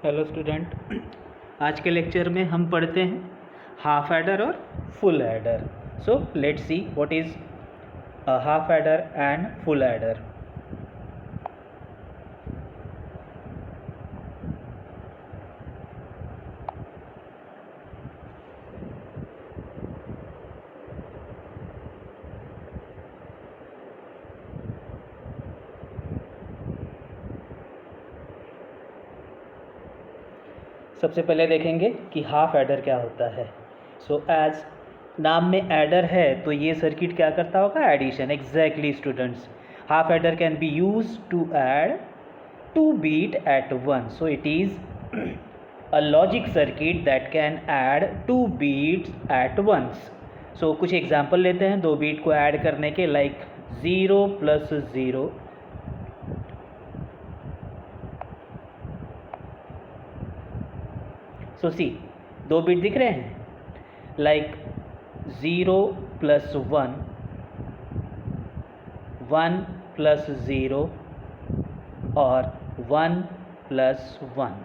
Hello student, आज के lecture में हम पढ़ते हैं हाफ एडर और full adder. So let's see what is a half adder and full adder. सबसे पहले देखेंगे कि हाफ एडर क्या होता है। सो एज नाम में एडर है तो ये सर्किट क्या करता होगा, addition. Exactly students, half adder can be use to add two bit at one. So it is a logic circuit that can add two beats at once. So कुछ example लेते हैं दो बीट को add करने के, like 0 + 0, सो सी दो beat दिख रहे हैं, लाइक 0 + 1, 1 + 0 और 1 + 1।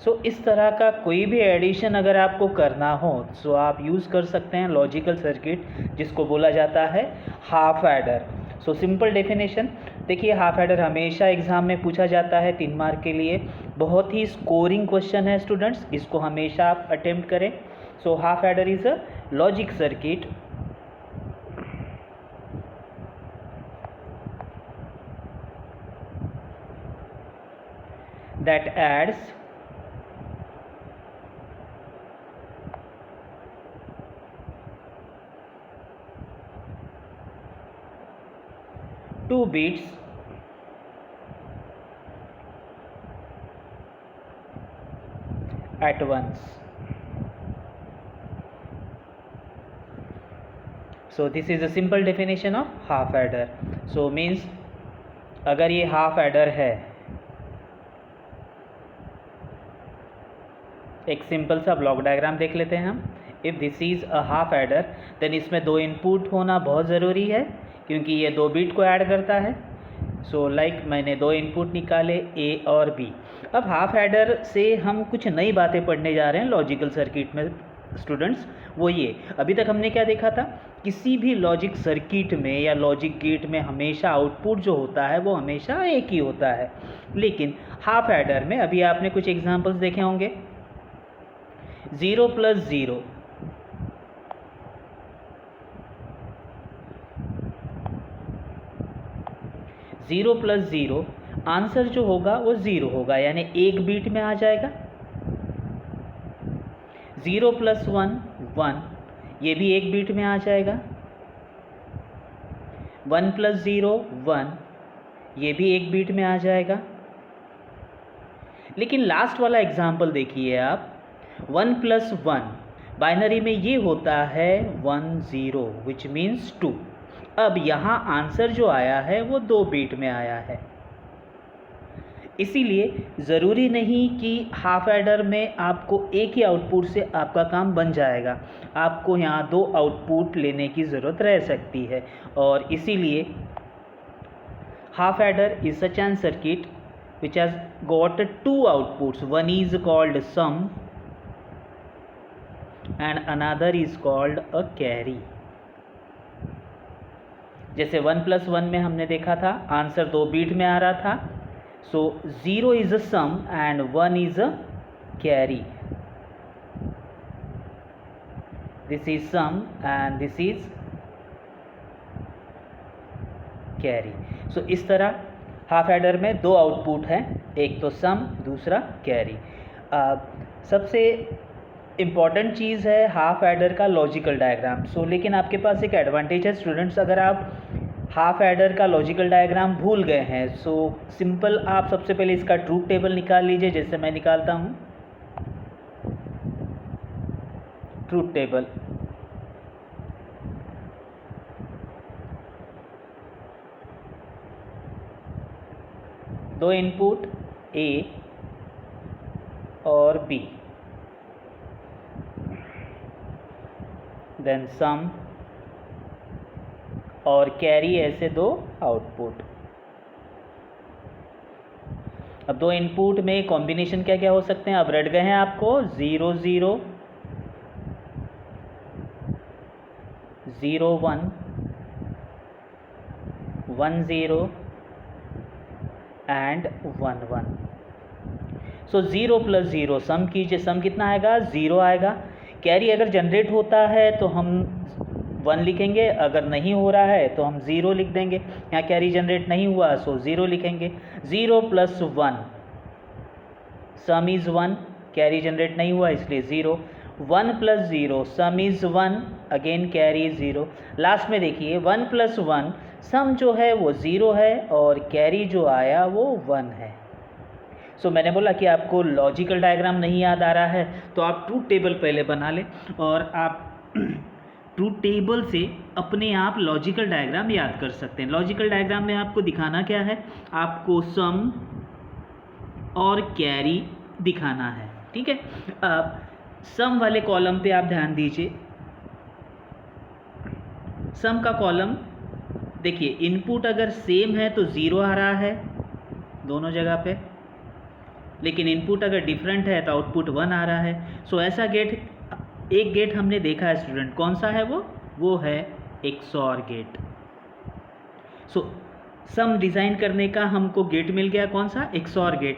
सो इस तरह का कोई भी एडिशन अगर आपको करना हो तो आप यूज़ कर सकते हैं लॉजिकल सर्किट, जिसको बोला जाता है half adder. So simple definition देखिए, हाफ एडर हमेशा एग्ज़ाम में पूछा जाता है 3 मार्क के लिए। बहुत ही स्कोरिंग क्वेश्चन है स्टूडेंट्स, इसको हमेशा आप अटेम्प्ट करें। सो half adder is a logic circuit that adds two beats at once. So this is a simple definition of half adder. So means अगर ये हाफ एडर है, एक सिंपल सा ब्लॉक डायग्राम देख लेते हैं हम। If this is a half adder then इसमें दो इनपुट होना बहुत ज़रूरी है, क्योंकि ये दो बीट को ऐड करता है। सो लाइक मैंने दो इनपुट निकाले ए और बी। अब हाफ एडर से हम कुछ नई बातें पढ़ने जा रहे हैं लॉजिकल सर्किट में स्टूडेंट्स। वो ये, अभी तक हमने क्या देखा था, किसी भी लॉजिक सर्किट में या लॉजिक गेट में हमेशा आउटपुट जो होता है वो हमेशा एक ही होता है। लेकिन हाफ एडर में अभी आपने कुछ एग्जांपल्स देखे होंगे, 0 + 0, 0 + 0, आंसर जो होगा वो 0 होगा, यानी एक बीट में आ जाएगा। 0 + 1, 1, ये भी एक बीट में आ जाएगा। 1 + 0, 1, ये भी एक बीट में आ जाएगा। लेकिन लास्ट वाला एग्जाम्पल देखिए आप, 1 + 1, बाइनरी में ये होता है 1 0, विच मीन्स 2। अब यहाँ आंसर जो आया है वो दो बीट में आया है। इसीलिए ज़रूरी नहीं कि हाफ एडर में आपको एक ही आउटपुट से आपका काम बन जाएगा, आपको यहाँ दो आउटपुट लेने की ज़रूरत रह सकती है। और इसीलिए half adder is such an circuit which has got two outputs. One is called sum and another is called a carry. जैसे 1 + 1 में हमने देखा था आंसर दो बीट में आ रहा था। सो 0 is a sum and 1 is a carry. This is sum and this is carry. So इस तरह हाफ एडर में दो आउटपुट हैं, एक तो सम, दूसरा कैरी। सबसे इम्पॉर्टेंट चीज़ है हाफ एडर का लॉजिकल डायग्राम। सो लेकिन आपके पास एक एडवांटेज है स्टूडेंट्स, अगर आप हाफ एडर का लॉजिकल डायग्राम भूल गए हैं, सो सिंपल आप सबसे पहले इसका ट्रूथ टेबल निकाल लीजिए, जैसे मैं निकालता हूँ ट्रूथ टेबल। दो इनपुट ए और बी, देन सम और कैरी, ऐसे दो आउटपुट। अब दो इनपुट में कॉम्बिनेशन क्या क्या हो सकते हैं, अब रट गए हैं आपको 0 0 0 1 1 0 एंड 1 1। सो 0 + 0 सम कीजिए, सम कितना आएगा, 0 आएगा। कैरी अगर जनरेट होता है तो हम 1 लिखेंगे, अगर नहीं हो रहा है तो हम 0 लिख देंगे। यहाँ कैरी जनरेट नहीं हुआ सो 0 लिखेंगे। 0 + 1 सम इज़ 1, कैरी जनरेट नहीं हुआ इसलिए 0। 1 + 0 sum is 1, again carry 0। Last में देखिए 1 + 1 सम जो है वो 0 है और कैरी जो आया वो 1 है। सो मैंने बोला कि आपको लॉजिकल डायग्राम नहीं याद आ रहा है तो आप ट्रूथ टेबल पहले बना लें और आप ट्रूथ टेबल से अपने आप लॉजिकल डायग्राम याद कर सकते हैं। लॉजिकल डायग्राम में आपको दिखाना क्या है, आपको सम और कैरी दिखाना है, ठीक है। अब सम वाले कॉलम पे आप ध्यान दीजिए। सम का कॉलम देखिए, इनपुट अगर सेम है तो 0 आ रहा है दोनों जगह पे, लेकिन इनपुट अगर डिफरेंट है तो आउटपुट 1 आ रहा है। सो ऐसा एक गेट हमने देखा है स्टूडेंट, कौन सा है वो है XOR गेट। सो सम डिज़ाइन करने का हमको गेट मिल गया, कौन सा, XOR गेट।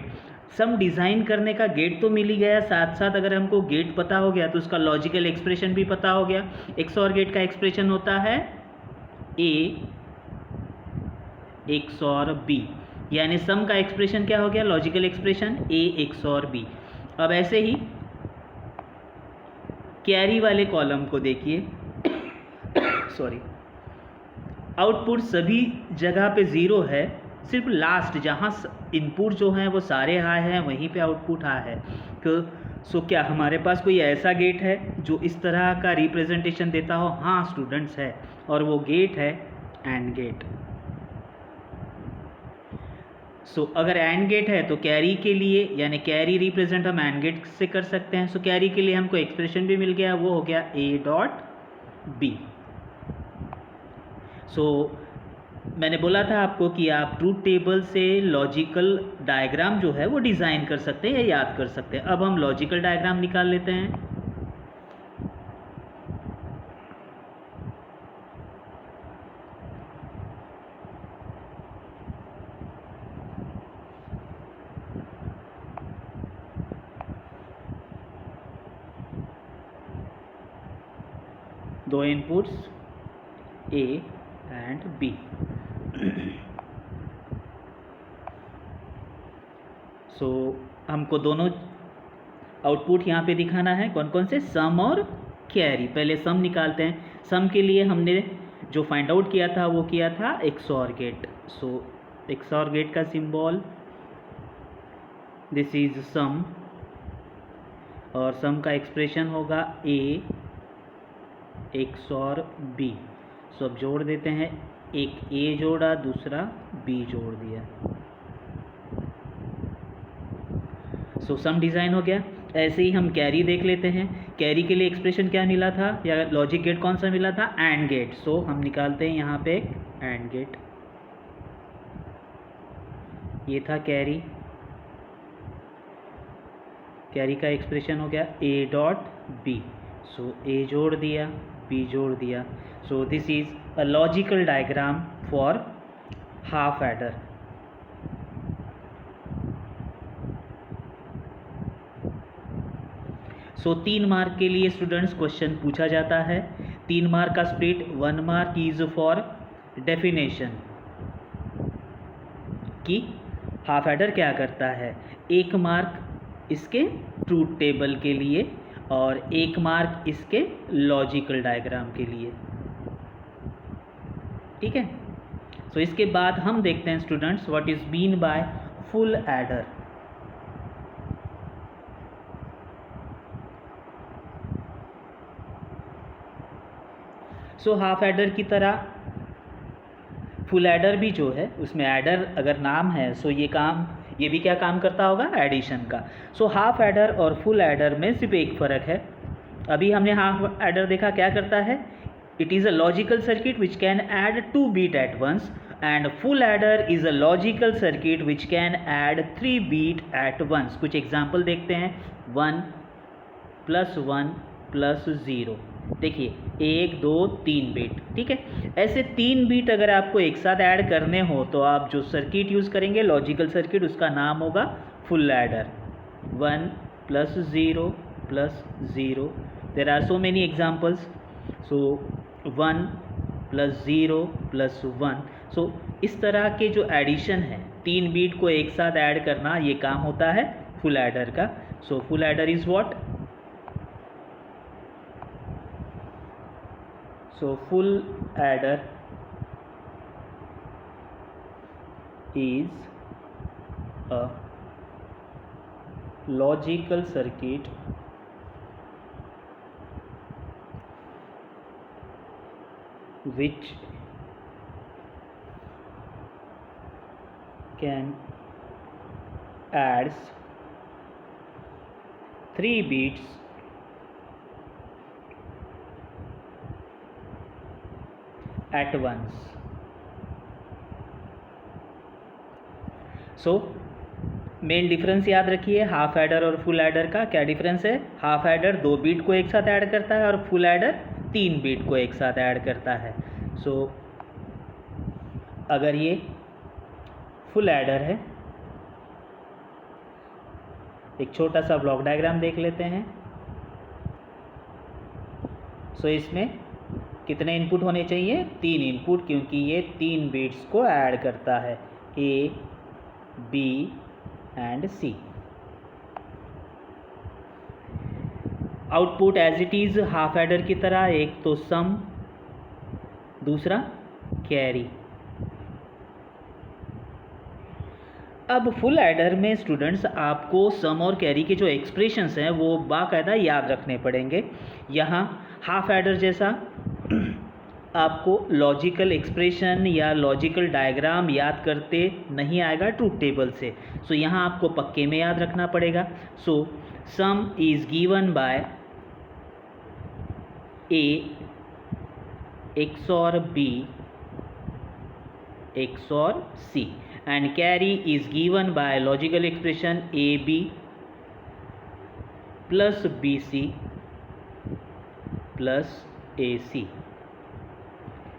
सम डिज़ाइन करने का गेट तो मिल ही गया, साथ साथ अगर हमको गेट पता हो गया तो उसका लॉजिकल एक्सप्रेशन भी पता हो गया। XOR गेट का एक्सप्रेशन होता है A XOR B, यानी सम का एक्सप्रेशन क्या हो गया, logical expression A XOR B। अब ऐसे ही कैरी वाले कॉलम को देखिए सॉरी, आउटपुट सभी जगह पे 0 है, सिर्फ लास्ट जहाँ इनपुट जो हैं वो सारे हाई हैं वहीं पे आउटपुट हाई है। तो सो क्या हमारे पास कोई ऐसा गेट है जो इस तरह का रिप्रेजेंटेशन देता हो? हाँ स्टूडेंट्स है, और वो गेट है एंड गेट। सो अगर एंड गेट है तो कैरी के लिए, यानी कैरी रिप्रेजेंट हम एंड गेट से कर सकते हैं। सो कैरी के लिए हमको एक्सप्रेशन भी मिल गया, वो हो गया A.B। सो मैंने बोला था आपको कि आप ट्रूथ टेबल से लॉजिकल डायग्राम जो है वो डिज़ाइन कर सकते हैं या याद कर सकते हैं। अब हम लॉजिकल डायग्राम निकाल लेते हैं। दो इनपुट्स A एंड B। सो हमको दोनों आउटपुट यहाँ पे दिखाना है, कौन कौन से, सम और कैरी। पहले सम निकालते हैं। सम के लिए हमने जो फाइंड आउट किया था वो किया था XOR गेट। सो XOR गेट का सिंबल, दिस इज सम, और सम का एक्सप्रेशन होगा A XOR B। सो अब जोड़ देते हैं, एक A जोड़ा, दूसरा B जोड़ दिया। सो सम डिज़ाइन हो गया। ऐसे ही हम कैरी देख लेते हैं। कैरी के लिए एक्सप्रेशन क्या मिला था, या लॉजिक गेट कौन सा मिला था, एंड गेट। सो हम निकालते हैं यहाँ पे एक एंड गेट। ये था कैरी, कैरी का एक्सप्रेशन हो गया A.B। सो A जोड़ दिया, B जोड़ दिया। सो this is a logical diagram for half adder. So 3 mark के लिए स्टूडेंट्स क्वेश्चन पूछा जाता है। 3 मार्क का split, 1 mark is for definition कि हाफ एडर क्या करता है, 1 मार्क इसके ट्रूथ टेबल के लिए और 1 मार्क इसके लॉजिकल डायग्राम के लिए, ठीक है। सो इसके बाद हम देखते हैं students what is been by full adder. So half adder की तरह फुल एडर भी जो है, उसमें एडर अगर नाम है सो ये भी क्या काम करता होगा, एडिशन का। सो हाफ एडर और फुल एडर में सिर्फ एक फ़र्क है। अभी हमने हाफ एडर देखा क्या करता है, it is a logical circuit which can add 2 bit at once and full adder is a logical circuit which can add 3 bit at once. कुछ एग्जाम्पल देखते हैं। 1 + 1 + 0, देखिए 1 2 3 बीट, ठीक है। ऐसे 3 बीट अगर आपको एक साथ ऐड करने हो तो आप जो सर्किट यूज़ करेंगे लॉजिकल सर्किट, उसका नाम होगा full adder. 1 + 0 + 0, there are so many examples. So 1 + 0 + 1, so इस तरह के जो एडिशन है 3 बीट को एक साथ ऐड करना, ये काम होता है फुल एडर का। So full adder is what? So full adder is a logical circuit which can adds 3 beats at once. So main difference याद रखिए हाफ एडर और फुल एडर का। क्या डिफरेंस है? हाफ एडर 2 बीट को एक साथ ऐड करता है और फुल एडर 3 बीट को एक साथ ऐड करता है। सो अगर ये फुल एडर है, एक छोटा सा ब्लॉक डायग्राम देख लेते हैं। सो इसमें कितने इनपुट होने चाहिए? 3 इनपुट, क्योंकि ये 3 बीट्स को ऐड करता है, A, B and C। Output as it is half adder की तरह, एक तो सम, दूसरा कैरी। अब फुल एडर में स्टूडेंट्स आपको सम और कैरी के जो एक्सप्रेशंस हैं वो बाकायदा याद रखने पड़ेंगे। यहाँ हाफ एडर जैसा आपको लॉजिकल एक्सप्रेशन या लॉजिकल डायग्राम याद करते नहीं आएगा ट्रूथ टेबल से। सो यहाँ आपको पक्के में याद रखना पड़ेगा। So sum is given by A XOR B XOR C and carry is given by logical expression AB plus BC plus AC।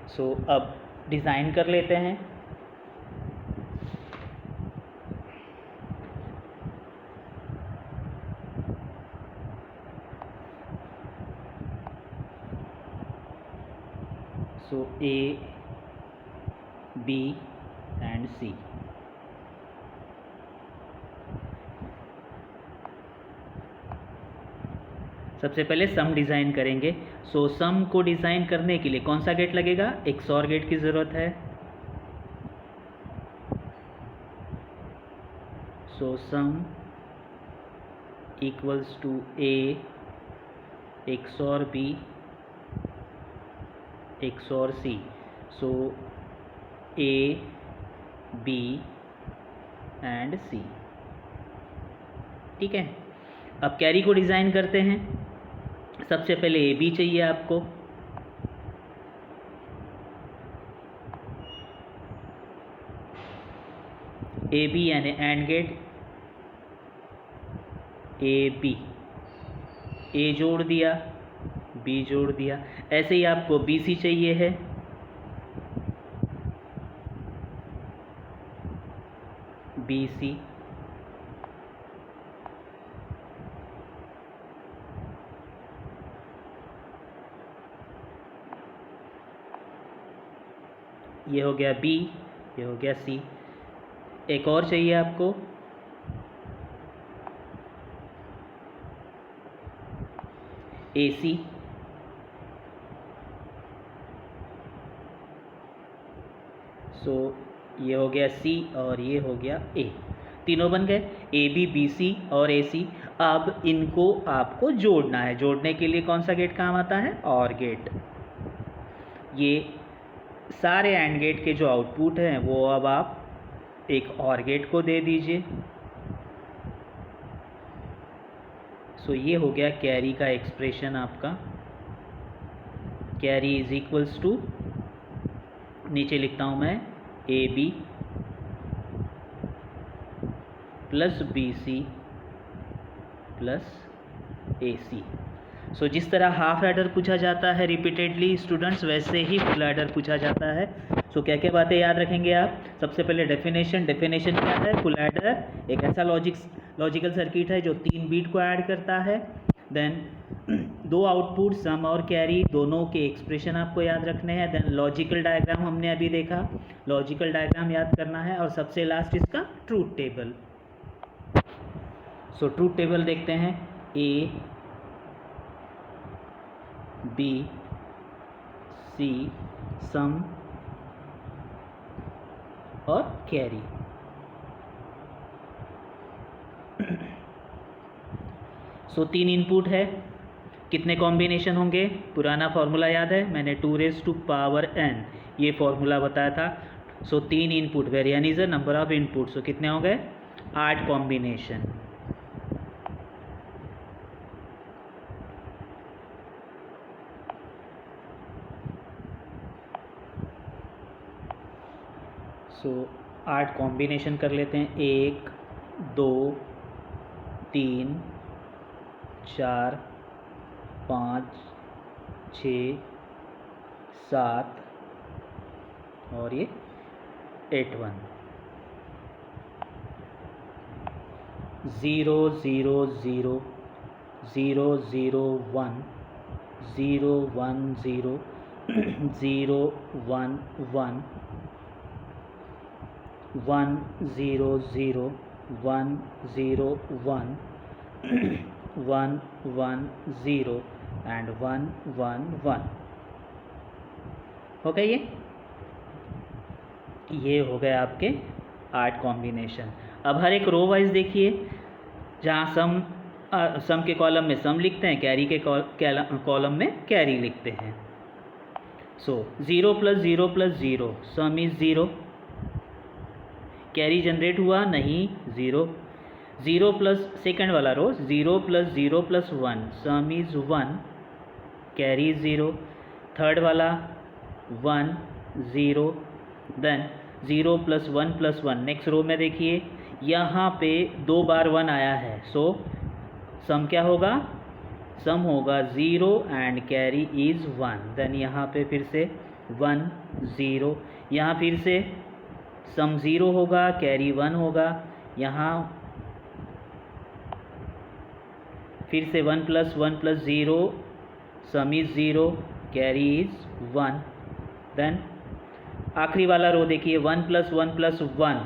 सो अब डिज़ाइन कर लेते हैं। सो A, B एंड C। सबसे पहले सम डिज़ाइन करेंगे। सो सम को डिज़ाइन करने के लिए कौन सा गेट लगेगा? XOR गेट की ज़रूरत है। So sum equals to A XOR B XOR C। So A, B and C, ठीक है। अब कैरी को डिज़ाइन करते हैं। सबसे पहले AB चाहिए आपको। AB यानी एंड गेट, AB, A जोड़ दिया, B जोड़ दिया। ऐसे ही आपको BC चाहिए है। BC, ये हो गया B, ये हो गया C। एक और चाहिए आपको, AC, सो ये हो गया C और ये हो गया A। तीनों बन गए, AB, BC और AC। अब इनको आपको जोड़ना है। जोड़ने के लिए कौन सा गेट काम आता है? OR gate. ये सारे एंड गेट के जो आउटपुट हैं वो अब आप एक OR गेट को दे दीजिए। सो ये हो गया कैरी का एक्सप्रेशन आपका। कैरी इज इक्वल्स टू, नीचे लिखता हूँ मैं, AB plus BC plus AC। सो जिस तरह हाफ एडर पूछा जाता है रिपीटेडली स्टूडेंट्स, वैसे ही फुल एडर पूछा जाता है। सो क्या क्या बातें याद रखेंगे आप? सबसे पहले डेफिनेशन क्या है? फुल एडर एक ऐसा लॉजिकल सर्किट है जो 3 बीट को ऐड करता है। देन 2 आउटपुट सम और कैरी, दोनों के एक्सप्रेशन आपको याद रखने हैं। देन लॉजिकल डायग्राम हमने अभी देखा, लॉजिकल डायग्राम याद करना है। और सबसे लास्ट इसका ट्रूथ टेबल। सो ट्रूथ टेबल देखते हैं। A B C सम और कैरी। सो 3 इनपुट है, कितने कॉम्बिनेशन होंगे? पुराना फॉर्मूला याद है, मैंने 2n ये फॉर्मूला बताया था। So 3 input, where n is a number of input. So कितने हो गए? 8 कॉम्बिनेशन। सो 8 कॉम्बिनेशन कर लेते हैं। 1 2 3 4 5 6 7 और ये 8 1 0 0 0 0 0 1 0 1 0 0 1 1 1 0 0 1 0 1 1 1 0 एंड 1 1 1। हो गए ये हो गए आपके 8 कॉम्बिनेशन। अब हर एक रो वाइज देखिए, जहाँ सम के कॉलम में सम लिखते हैं, कैरी के कॉलम में कैरी लिखते हैं। सो 0 + 0 + 0 सम इज़ 0। कैरी जनरेट हुआ नहीं, 0 0 प्लस सेकेंड वाला रो 0 + 0 + 1 सम इज़ 1, कैरी 0। थर्ड वाला 1 0, देन 0 + 1 + 1। नेक्स्ट रो में देखिए, यहाँ पे 2 बार 1 आया है। सो सम क्या होगा? सम होगा 0 एंड कैरी इज़ 1। देन यहाँ पे फिर से 1 0, यहाँ फिर से सम 0 होगा, कैरी 1 होगा। यहाँ फिर से 1 + 1 + 0 sum is 0, carry is 1। Then आखिरी वाला रो देखिए, 1 + 1 + 1।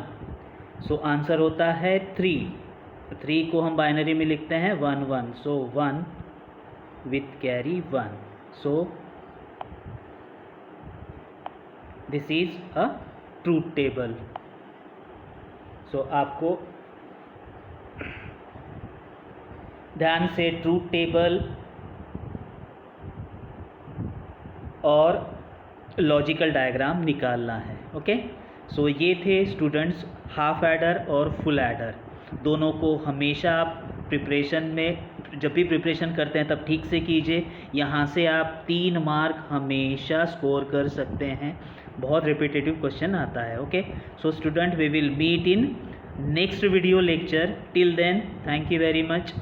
सो आंसर होता है 3 को हम बाइनरी में लिखते हैं 1 1। So 1 with carry 1। So this is a truth table. So आपको ध्यान से ट्रूथ टेबल और लॉजिकल डायग्राम निकालना है। ओके, सो ये थे स्टूडेंट्स हाफ एडर और फुल एडर। दोनों को हमेशा आप प्रिपरेशन में जब भी प्रिपरेशन करते हैं तब ठीक से कीजिए। यहाँ से आप 3 मार्क हमेशा स्कोर कर सकते हैं। बहुत रिपीटेटिव क्वेश्चन आता है। Okay, so student we will meet in next video lecture. Till then thank you very much.